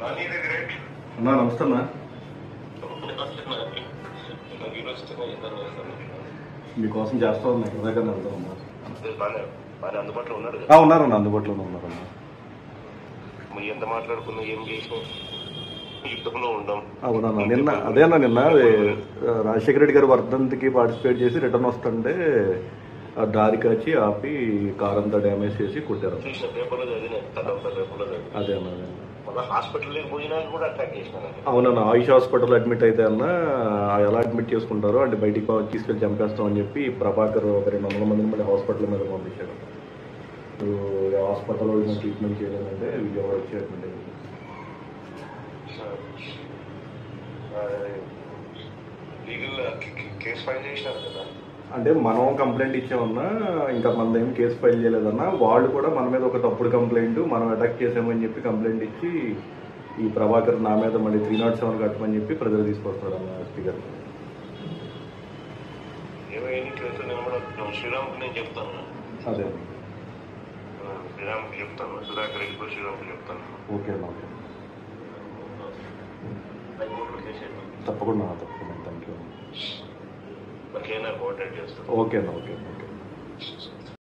అన్నా నమస్తే అన్నా. మీకోసం చేస్తా ఉన్నా ఇక్కడ దగ్గర వెళ్తాం అన్నా. ఉన్నారన్నా, అందుబాటులోనే ఉన్నారన్నా. ఎంత మాట్లాడుకున్నా ఏం చేసినా యుద్ధంలో ఉండం. అవునన్నా, నిన్న రాజశేఖర రెడ్డి గారి వర్ధంతికి పార్టిసిపేట్ చేసి రిటర్న్ వస్తుంటే దారి కాచి ఆపి కార్ అంతా డ్యామేజ్ చేసి కొట్టారు. అదే అన్న, అవునన్నా. ఆయుష్ హాస్పిటల్ అడ్మిట్ అయితే అన్న ఎలా అడ్మిట్ చేసుకుంటారో అంటే బయటికి తీసుకెళ్ళి చంపేస్తాం అని చెప్పి ప్రభాకర్ ఒక 200 మందిని మళ్ళీ హాస్పిటల్ మీద పంపించాడు. హాస్పిటల్లో ట్రీట్మెంట్ చేయాలంటే విజయవాడ వచ్చి అడ్మిట్ అయ్యింది. అంటే మనం కంప్లైంట్ ఇచ్చామన్నా, ఇంకా మన ఏం కేసు ఫైల్ చేయలేదన్నా. వాళ్ళు కూడా మన మీద ఒక తప్పుడు కంప్లైంట్, మనం అటాక్ చేసామని చెప్పి కంప్లైంట్ ఇచ్చి ఈ ప్రభాకర్ నా మీద మళ్ళీ 307 కట్టమని చెప్పి ప్రజలు తీసుకొస్తాడు అన్న ఎస్పీ గారు. శ్రీరామ్కి నేను చెప్తాను. అదే శ్రీరామ్కి చెప్తాను, సుధాకర్ రెడ్డి శ్రీరామ్కి చెప్తాను. ఓకే అన్న, ఓకే. తప్పకుండా థ్యాంక్ యూ. ఓకే అన్న, ఓకే అన్న, ఓకే.